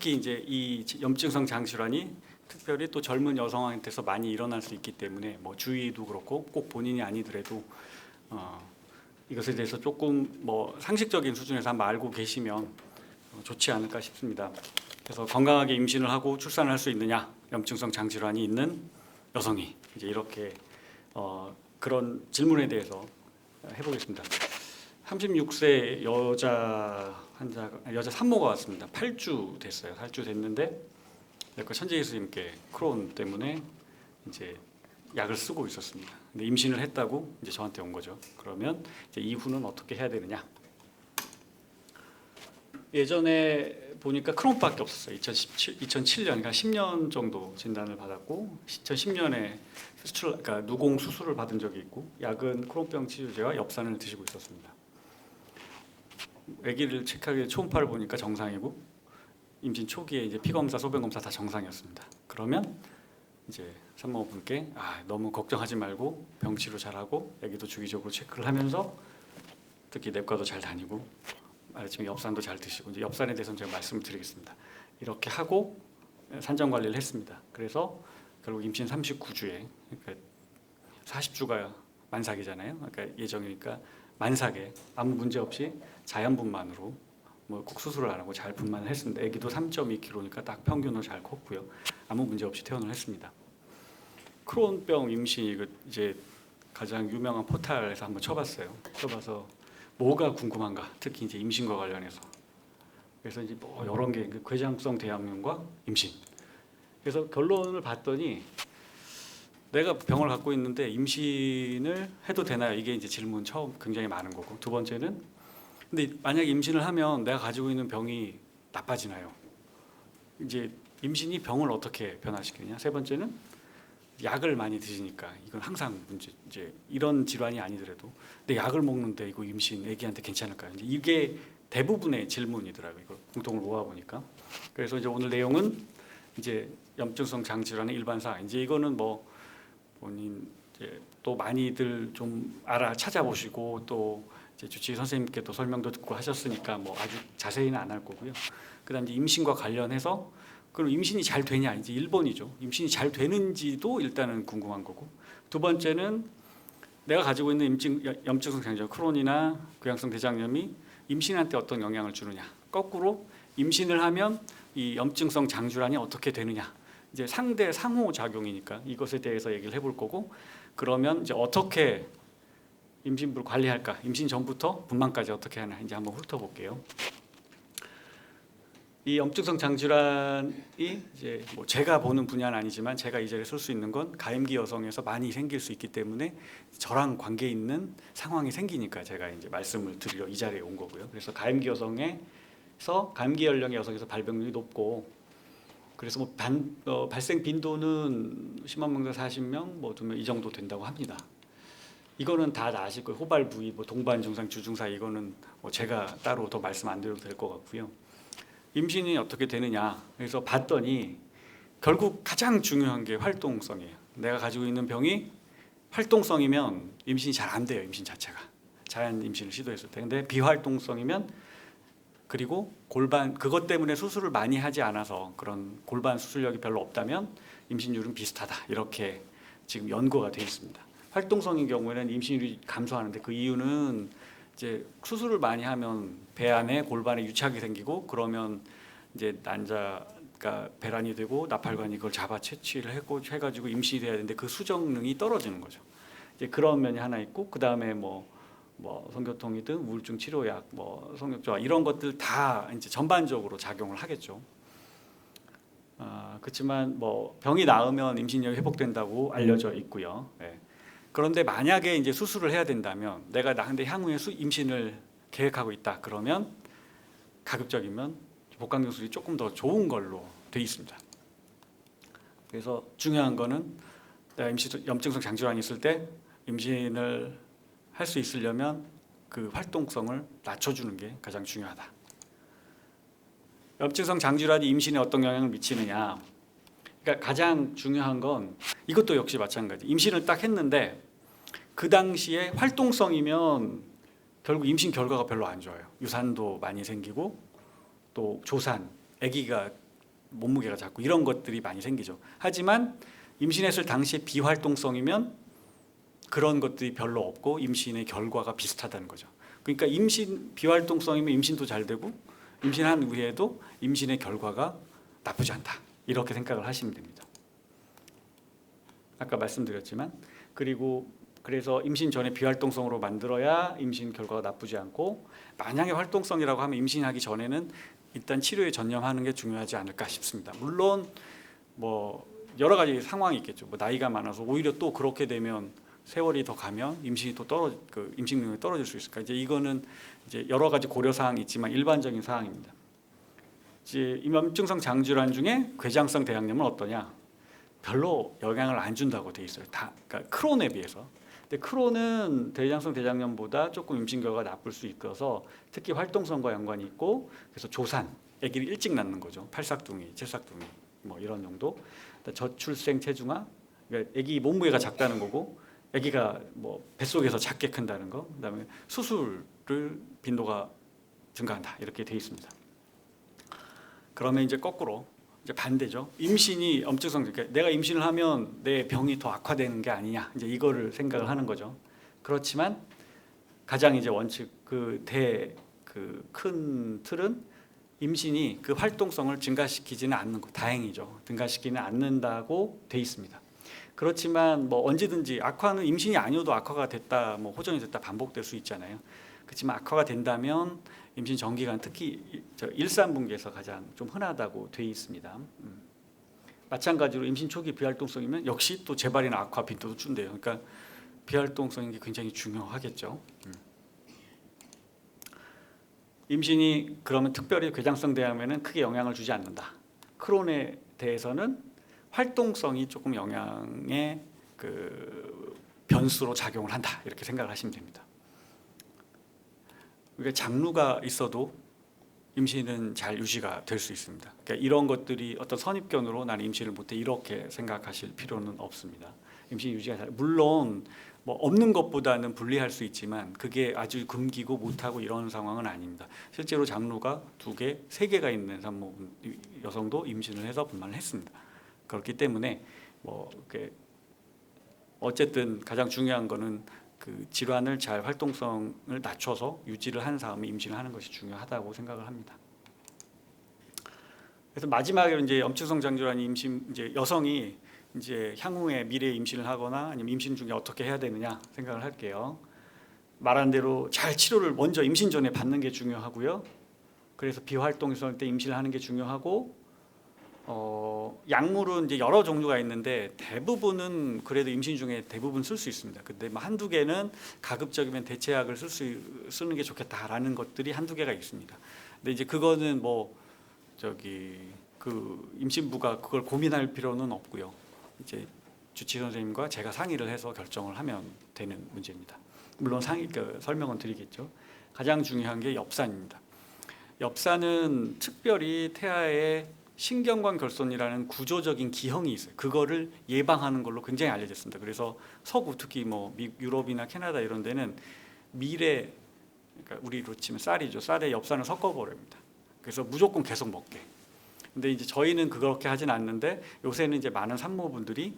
특히 이제 이 염증성 장질환이 특별히 또 젊은 여성한테서 많이 일어날 수 있기 때문에 뭐 주위도 그렇고 꼭 본인이 아니더라도 이것에 대해서 조금 뭐 상식적인 수준에서 한번 알고 계시면 좋지 않을까 싶습니다. 그래서 건강하게 임신을 하고 출산을 할 수 있느냐, 염증성 장질환이 있는 여성이 이제 이렇게 그런 질문에 대해서 해보겠습니다. 36세 여자 환자가 여자 산모가 왔습니다. 8주 됐어요. 8주 됐는데 내과 천재 교수님께 크론 때문에 이제 약을 쓰고 있었습니다. 근데 임신을 했다고 이제 저한테 온 거죠. 그러면 이제 이후는 어떻게 해야 되느냐? 예전에 보니까 크론밖에 없었어요. 2007년, 그러니까 10년 정도 진단을 받았고 2010년에 그러니까 누공 수술을 받은 적이 있고 약은 크론병 치료제와 엽산을 드시고 있었습니다. 아기를 체크하기 초음파를 보니까 정상이고 임신 초기에 이제 피 검사, 소변 검사 다 정상이었습니다. 그러면 이제 산모분께 너무 걱정하지 말고 병 치료 잘하고 아기도 주기적으로 체크를 하면서 특히 내과도 잘 다니고 말했지만 엽산도 잘 드시고 이제 엽산에 대해서는 제가 말씀을 드리겠습니다. 이렇게 하고 산정 관리를 했습니다. 그래서 결국 임신 39주에 그러니까 40주가 만삭이잖아요. 그러니까 예정이니까 만삭에 아무 문제 없이 자연분만으로 뭐 꼭 수술을 안 하고 잘 분만을 했습니다. 아기도 3.2kg니까 딱 평균으로 잘 컸고요. 아무 문제 없이 퇴원을 했습니다. 크론병 임신 이거 이제 가장 유명한 포탈에서 한번 쳐봤어요. 쳐봐서 뭐가 궁금한가? 특히 이제 임신과 관련해서. 그래서 이제 뭐 여러 개 궤장성 대양면과 임신. 그래서 결론을 봤더니 내가 병을 갖고 있는데 임신을 해도 되나요? 이게 이제 질문 처음 굉장히 많은 거고. 두 번째는 근데 만약에 임신을 하면 내가 가지고 있는 병이 나빠지나요? 이제 임신이 병을 어떻게 변화시키느냐? 세 번째는 약을 많이 드시니까 이건 항상 문제 이제 이런 질환이 아니더라도 근데 약을 먹는데 이거 임신 아기한테 괜찮을까요? 이제 이게 대부분의 질문이더라고요. 이걸 공통을 모아 보니까. 그래서 이제 오늘 내용은 이제 염증성 장질환의 일반사. 이제 이거는 뭐 본인 이제 또 많이들 좀 찾아보시고 또 이제 주치의 선생님께 또 설명도 듣고 하셨으니까 뭐 아주 자세히는 안 할 거고요. 그다음 이제 임신과 관련해서 그럼 임신이 잘 되냐 이제 1번이죠. 임신이 잘 되는지도 일단은 궁금한 거고 두 번째는 내가 가지고 있는 염증성 장질환 크론이나 궤양성 대장염이 임신한테 어떤 영향을 주느냐 거꾸로 임신을 하면 이 염증성 장질환이 어떻게 되느냐 이제 상호 작용이니까 이것에 대해서 얘기를 해볼 거고 그러면 이제 어떻게 임신부를 관리할까 임신 전부터 분만까지 어떻게 하나 이제 한번 훑어볼게요. 이 염증성 장질환이 이제 뭐 제가 보는 분야는 아니지만 제가 이 자리에 설 수 있는 건 가임기 여성에서 많이 생길 수 있기 때문에 저랑 관계 있는 상황이 생기니까 제가 이제 말씀을 드리려 이 자리에 온 거고요. 그래서 가임기 여성에서 가임기 연령의 여성에서 발병률이 높고 그래서 뭐 발생 빈도는 10만 명당 40명 뭐 2명 이 정도 된다고 합니다. 이거는 다 아실 거예요. 호발 부위, 뭐 동반 증상, 주증사 이거는 뭐 제가 따로 더 말씀 안 드려도 될 것 같고요. 임신이 어떻게 되느냐 그래서 봤더니 결국 가장 중요한 게 활동성이에요. 내가 가지고 있는 병이 활동성이면 임신이 잘 안 돼요. 임신 자체가 자연 임신을 시도했을 때 근데 비활동성이면 그리고 골반 그것 때문에 수술을 많이 하지 않아서 그런 골반 수술력이 별로 없다면 임신율은 비슷하다 이렇게 지금 연구가 되어 있습니다. 활동성인 경우에는 임신율이 감소하는데 그 이유는 이제 수술을 많이 하면 배 안에 골반에 유착이 생기고 그러면 이제 난자가 배란이 되고 나팔관이 그걸 잡아 채취를 해가지고 임신이 돼야 되는데 그 수정능이 떨어지는 거죠. 이제 그런 면이 하나 있고 그 다음에 뭐 성교통이든 우울증 치료약, 뭐 성욕조화 이런 것들 다 이제 전반적으로 작용을 하겠죠. 그렇지만 뭐 병이 나으면 임신력이 회복된다고 알려져 있고요. 네. 그런데 만약에 이제 수술을 해야 된다면 내가 근데 향후에 임신을 계획하고 있다 그러면 가급적이면 복강경 수술이 조금 더 좋은 걸로 돼 있습니다. 그래서 중요한 거는 내가 염증성 장질환이 있을 때 임신을 할 수 있으려면 그 활동성을 낮춰주는 게 가장 중요하다. 염증성 장질환이 임신에 어떤 영향을 미치느냐 그러니까 가장 중요한 건 이것도 역시 마찬가지. 임신을 딱 했는데 그 당시에 활동성이면 결국 임신 결과가 별로 안 좋아요. 유산도 많이 생기고 또 조산, 아기가 몸무게가 작고 이런 것들이 많이 생기죠. 하지만 임신했을 당시에 비활동성이면 그런 것들이 별로 없고 임신의 결과가 비슷하다는 거죠. 그러니까 임신 비활동성이면 임신도 잘 되고 임신한 후에도 임신의 결과가 나쁘지 않다. 이렇게 생각을 하시면 됩니다. 아까 말씀드렸지만 그래서 임신 전에 비활동성으로 만들어야 임신 결과가 나쁘지 않고 만약에 활동성이라고 하면 임신하기 전에는 일단 치료에 전념하는 게 중요하지 않을까 싶습니다. 물론 뭐 여러 가지 상황이 있겠죠. 뭐 나이가 많아서 오히려 또 그렇게 되면 세월이 더 가면 임신이 또 임신 능력이 떨어질 수 있을까. 이제 이거는 이제 여러 가지 고려 사항이 있지만 일반적인 사항입니다. 이제 임암증성 장질환 중에 궤장성 대장염은 어떠냐? 별로 영향을 안 준다고 돼 있어요. 그러니까 크론에 비해서. 근데 크론은 대장성 대장염보다 조금 임신 결과가 나쁠 수 있어서 특히 활동성과 연관이 있고 그래서 조산, 아기를 일찍 낳는 거죠. 팔싹둥이, 칠싹둥이 뭐 이런 정도. 저출생 체중아, 그러니까 아기 몸무게가 작다는 거고 아기가 뭐 뱃속에서 작게 큰다는 거. 그다음에 수술을 빈도가 증가한다 이렇게 돼 있습니다. 그러면 이제 거꾸로 이제 반대죠. 임신이 엄증성, 그러니까 내가 임신을 하면 내 병이 더 악화되는 게 아니냐 이제 이거를 생각을 하는 거죠. 그렇지만 가장 이제 원칙 큰 틀은 임신이 그 활동성을 증가시키지는 않는 거 다행이죠. 증가시키는 않는다고 돼 있습니다. 그렇지만 뭐 언제든지 악화는 임신이 아니어도 악화가 됐다, 뭐 호전이 됐다 반복될 수 있잖아요. 그렇지만 악화가 된다면 임신 전기간 특히 일산분기에서 가장 좀 흔하다고 돼 있습니다. 마찬가지로 임신 초기 비활동성이면 역시 또 재발이나 악화 빈도도 준대요. 그러니까 비활동성이 굉장히 중요하겠죠. 임신이 그러면 특별히 궤장성 대암에는 크게 영향을 주지 않는다. 크론에 대해서는 활동성이 조금 영향의 변수로 작용을 한다. 이렇게 생각을 하시면 됩니다. 그러니까 장루가 있어도 임신은 잘 유지가 될 수 있습니다. 그러니까 이런 것들이 어떤 선입견으로 나는 임신을 못해 이렇게 생각하실 필요는 없습니다. 임신 유지가 물론 뭐 없는 것보다는 불리할 수 있지만 그게 아주 금기고 못하고 이런 상황은 아닙니다. 실제로 장루가 2개, 3개가 있는 산모분 여성도 임신을 해서 분만을 했습니다. 그렇기 때문에 뭐 어쨌든 가장 중요한 거는 그 질환을 잘 활동성을 낮춰서 유지를 한 다음에 임신을 하는 것이 중요하다고 생각을 합니다. 그래서 마지막으로 이제 엄증성 장질환이 이제 여성이 이제 향후에 미래에 임신을 하거나 아니면 임신 중에 어떻게 해야 되느냐 생각을 할게요. 말한 대로 잘 치료를 먼저 임신 전에 받는 게 중요하고요. 그래서 비활동성 때 임신을 하는 게 중요하고 약물은 이제 여러 종류가 있는데 대부분은 그래도 임신 중에 대부분 쓸 수 있습니다. 근데 뭐 한두 개는 가급적이면 대체약을 쓰는 게 좋겠다라는 것들이 한두 개가 있습니다. 근데 이제 그거는 임신부가 그걸 고민할 필요는 없고요. 이제 주치 선생님과 제가 상의를 해서 결정을 하면 되는 문제입니다. 물론 설명은 드리겠죠. 가장 중요한 게 엽산입니다. 엽산은 특별히 태아의 신경관 결손이라는 구조적인 기형이 있어요. 그거를 예방하는 걸로 굉장히 알려졌습니다. 그래서 서구 특히 뭐 유럽이나 캐나다 이런 데는 그러니까 우리로 치면 쌀이죠. 쌀에 엽산을 섞어버립니다. 그래서 무조건 계속 먹게. 근데 이제 저희는 그렇게 하진 않는데 요새는 이제 많은 산모분들이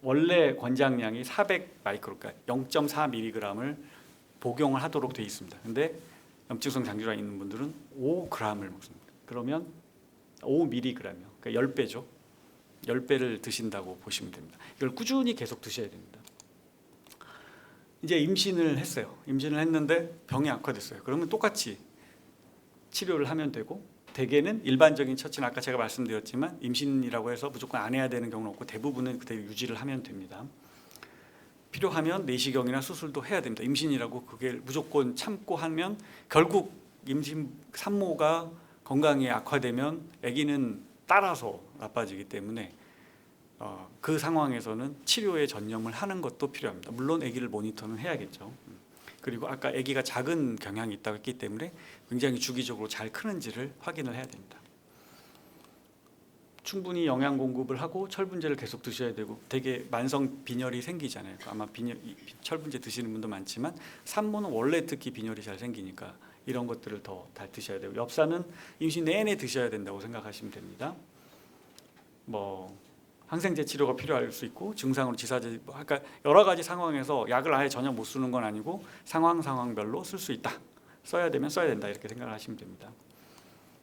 원래 권장량이 400 마이크로, 그러니까 0.4mg을 복용을 하도록 되어 있습니다. 근데 염증성 장질환이 있는 분들은 5g을 먹습니다. 그러면 5mg이요. 그러니까 10배죠. 10배를 드신다고 보시면 됩니다. 이걸 꾸준히 계속 드셔야 됩니다. 이제 임신을 했어요. 임신을 했는데 병이 악화됐어요. 그러면 똑같이 치료를 하면 되고 대개는 일반적인 처치는 아까 제가 말씀드렸지만 임신이라고 해서 무조건 안 해야 되는 경우는 없고 대부분은 그대로 유지를 하면 됩니다. 필요하면 내시경이나 수술도 해야 됩니다. 임신이라고 그게 무조건 참고 하면 결국 산모가 건강이 악화되면 아기는 따라서 나빠지기 때문에 그 상황에서는 치료에 전념을 하는 것도 필요합니다. 물론 아기를 모니터는 해야겠죠. 그리고 아까 아기가 작은 경향이 있다고 했기 때문에 굉장히 주기적으로 잘 크는지를 확인을 해야 됩니다. 충분히 영양 공급을 하고 철분제를 계속 드셔야 되고 되게 만성 빈혈이 생기잖아요. 아마 철분제 드시는 분도 많지만 산모는 원래 특히 빈혈이 잘 생기니까 이런 것들을 더 잘 드셔야 되고 엽산은 임신 내내 드셔야 된다고 생각하시면 됩니다. 뭐 항생제 치료가 필요할 수 있고 증상으로 지사제, 그러니까 여러 가지 상황에서 약을 아예 전혀 못 쓰는 건 아니고 상황별로 쓸 수 있다. 써야 되면 써야 된다 이렇게 생각을 하시면 됩니다.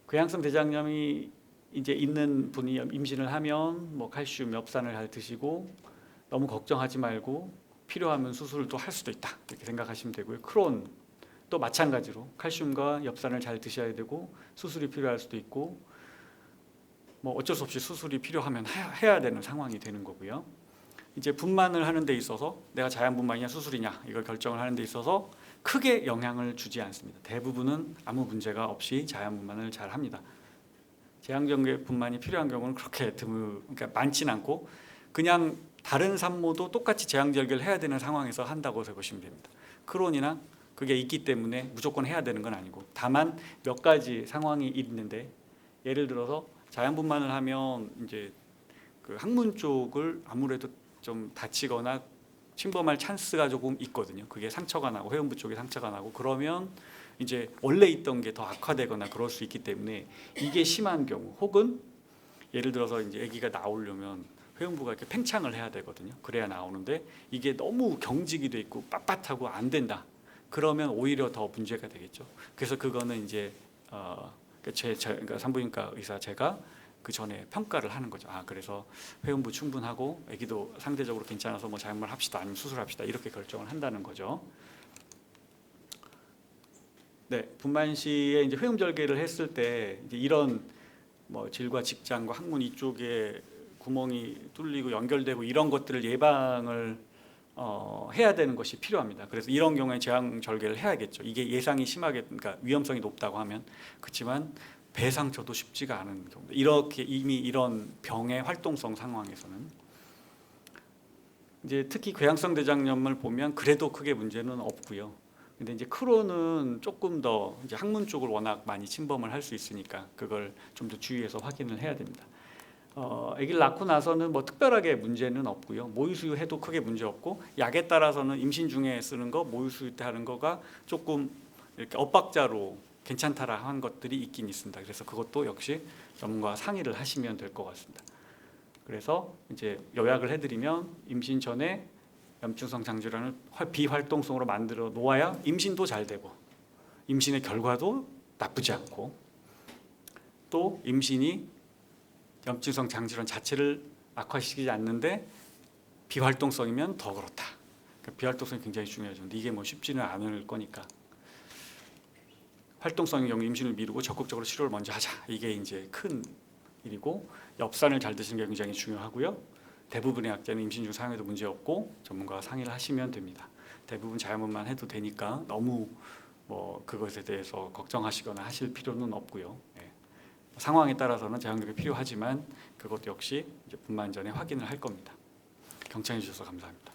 궤양성 대장염이 이제 있는 분이 임신을 하면 뭐 칼슘, 엽산을 잘 드시고 너무 걱정하지 말고 필요하면 수술도 할 수도 있다 이렇게 생각하시면 되고요. 크론 또 마찬가지로 칼슘과 엽산을 잘 드셔야 되고 수술이 필요할 수도 있고 뭐 어쩔 수 없이 수술이 필요하면 해야 되는 상황이 되는 거고요. 이제 분만을 하는 데 있어서 내가 자연분만이냐 수술이냐 이걸 결정을 하는 데 있어서 크게 영향을 주지 않습니다. 대부분은 아무 문제가 없이 자연분만을 잘 합니다. 제왕절개 분만이 필요한 경우는 그렇게 그러니까 많진 않고 그냥 다른 산모도 똑같이 제왕절개를 해야 되는 상황에서 한다고 보시면 됩니다. 크론이나 그게 있기 때문에 무조건 해야 되는 건 아니고 다만 몇 가지 상황이 있는데 예를 들어서 자연분만을 하면 이제 그 항문 쪽을 아무래도 좀 다치거나 침범할 찬스가 조금 있거든요. 그게 상처가 나고 회음부 쪽에 상처가 나고 그러면 이제 원래 있던 게 더 악화되거나 그럴 수 있기 때문에 이게 심한 경우 혹은 예를 들어서 이제 아기가 나오려면 회음부가 이렇게 팽창을 해야 되거든요. 그래야 나오는데 이게 너무 경직이 돼 있고 빳빳하고 안 된다. 그러면 오히려 더 문제가 되겠죠. 그래서 그거는 이제 그러니까 산부인과 의사 제가 그 전에 평가를 하는 거죠. 그래서 회음부 충분하고 아기도 상대적으로 괜찮아서 뭐 자연분만 합시다 아니면 수술합시다 이렇게 결정을 한다는 거죠. 네, 분만 시에 이제 회음절개를 했을 때 이제 이런 뭐 질과 직장과 항문 이쪽에 구멍이 뚫리고 연결되고 이런 것들을 예방을 해야 되는 것이 필요합니다. 그래서 이런 경우에 제왕절개를 해야겠죠. 이게 예상이 심하게 그러니까 위험성이 높다고 하면 그렇지만 배 상처도 쉽지가 않은 경우 이렇게 이미 이런 병의 활동성 상황에서는 이제 특히 궤양성 대장염을 보면 그래도 크게 문제는 없고요. 근데 이제 크론은 조금 더 이제 항문 쪽을 워낙 많이 침범을 할 수 있으니까 그걸 좀 더 주의해서 확인을 해야 됩니다. 아기를 낳고 나서는 뭐 특별하게 문제는 없고요. 모유수유 해도 크게 문제 없고 약에 따라서는 임신 중에 쓰는 거, 모유수유 때 하는 거가 조금 이렇게 엇박자로 괜찮다라 한 것들이 있긴 있습니다. 그래서 그것도 역시 전문가와 상의를 하시면 될 것 같습니다. 그래서 이제 요약을 해드리면 임신 전에 염증성 장질환을 비활동성으로 만들어 놓아야 임신도 잘 되고 임신의 결과도 나쁘지 않고 또 임신이 염증성 장질환 자체를 악화시키지 않는데 비활동성이면 더 그렇다. 그러니까 비활동성이 굉장히 중요하죠. 근데 이게 뭐 쉽지는 않을 거니까 활동성의 경우 임신을 미루고 적극적으로 치료를 먼저 하자. 이게 이제 큰 일이고 엽산을 잘 드시는 게 굉장히 중요하고요. 대부분의 약제는 임신 중 사용해도 문제 없고 전문가와 상의를 하시면 됩니다. 대부분 자연분만 해도 되니까 너무 뭐 그것에 대해서 걱정하시거나 하실 필요는 없고요. 상황에 따라서는 제왕절개 필요하지만 그것 역시 이제 분만 전에 확인을 할 겁니다. 경청해 주셔서 감사합니다.